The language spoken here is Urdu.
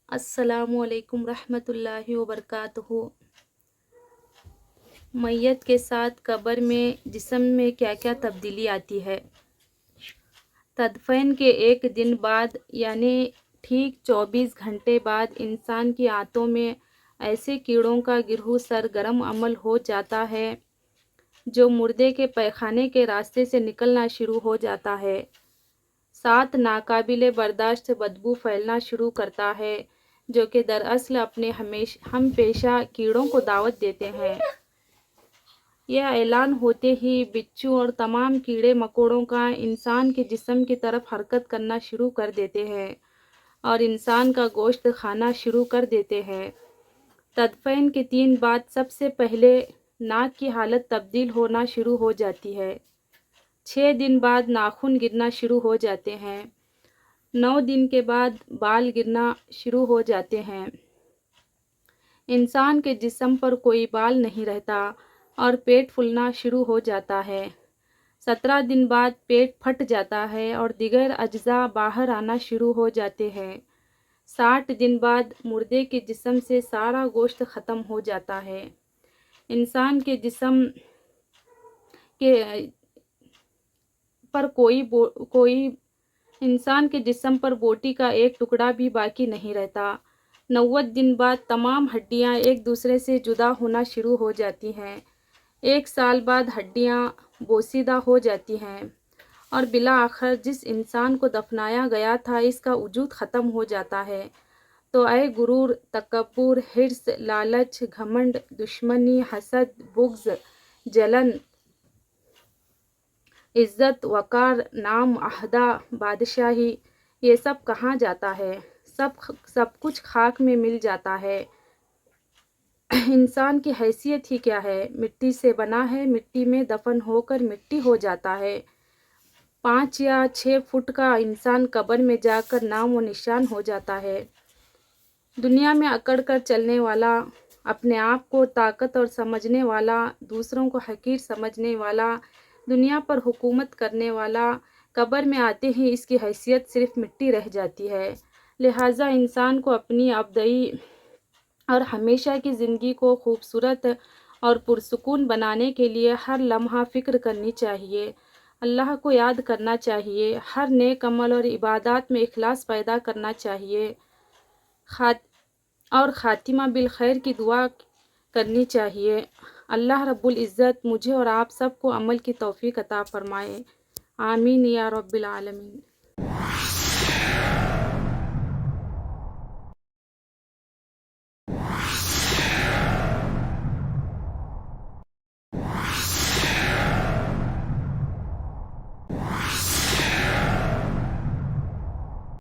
السلام علیکم ورحمۃ اللہ وبرکاتہ۔ میت کے ساتھ قبر میں جسم میں کیا کیا تبدیلی آتی ہے؟ تدفین کے ایک دن بعد یعنی ٹھیک 24 گھنٹے بعد انسان کی آنتوں میں ایسے کیڑوں کا گروہ سرگرم عمل ہو جاتا ہے جو مردے کے پیخانے کے راستے سے نکلنا شروع ہو جاتا ہے۔ ساتھ ناقابل برداشت بدبو پھیلنا شروع کرتا ہے جو کہ دراصل اپنے ہم پیشہ کیڑوں کو دعوت دیتے ہیں۔ یہ اعلان ہوتے ہی بچھو اور تمام کیڑے مکوڑوں کا انسان کے جسم کی طرف حرکت کرنا شروع کر دیتے ہیں اور انسان کا گوشت کھانا شروع کر دیتے ہیں۔ تدفین کے 3 بعد سب سے پہلے ناک کی حالت تبدیل ہونا شروع ہو جاتی ہے۔ 6 دن بعد ناخن گرنا شروع ہو جاتے ہیں۔ 9 دن کے بعد بال گرنا شروع ہو جاتے ہیں۔ انسان کے جسم پر کوئی بال نہیں رہتا اور پیٹ پھولنا شروع ہو جاتا ہے۔ 17 دن بعد پیٹ پھٹ جاتا ہے اور دیگر اجزاء باہر آنا شروع ہو جاتے ہیں۔ 60 دن بعد مردے کے جسم سے سارا گوشت ختم ہو جاتا ہے۔ انسان کے جسم پر بوٹی کا ایک ٹکڑا بھی باقی نہیں رہتا۔ 90 دن بعد تمام ہڈیاں ایک دوسرے سے جدا ہونا شروع ہو جاتی ہیں۔ 1 سال بعد ہڈیاں بوسیدہ ہو جاتی ہیں اور بالآخر جس انسان کو دفنایا گیا تھا اس کا وجود ختم ہو جاتا ہے۔ تو اے غرور، تکبر، حرص، لالچ، گھمنڈ، دشمنی، حسد، بغض، جلن، عزت، وقار، نام، عہدہ، بادشاہی، یہ سب کہاں جاتا ہے؟ سب کچھ خاک میں مل جاتا ہے۔ انسان کی حیثیت ہی کیا ہے؟ مٹی سے بنا ہے، مٹی میں دفن ہو کر مٹی ہو جاتا ہے۔ 5 یا 6 فٹ کا انسان قبر میں جا کر نام و نشان ہو جاتا ہے۔ دنیا میں اکڑ کر چلنے والا، اپنے آپ کو طاقت اور سمجھنے والا، دوسروں کو حقیر سمجھنے والا، دنیا پر حکومت کرنے والا، قبر میں آتے ہی اس کی حیثیت صرف مٹی رہ جاتی ہے۔ لہٰذا انسان کو اپنی ابدی اور ہمیشہ کی زندگی کو خوبصورت اور پرسکون بنانے کے لیے ہر لمحہ فکر کرنی چاہیے، اللہ کو یاد کرنا چاہیے، ہر نیک عمل اور عبادات میں اخلاص پیدا کرنا چاہیے اور خاتمہ بالخیر کی دعا کرنی چاہیے۔ اللہ رب العزت مجھے اور آپ سب کو عمل کی توفیق عطا فرمائے، آمین یا رب العالمین۔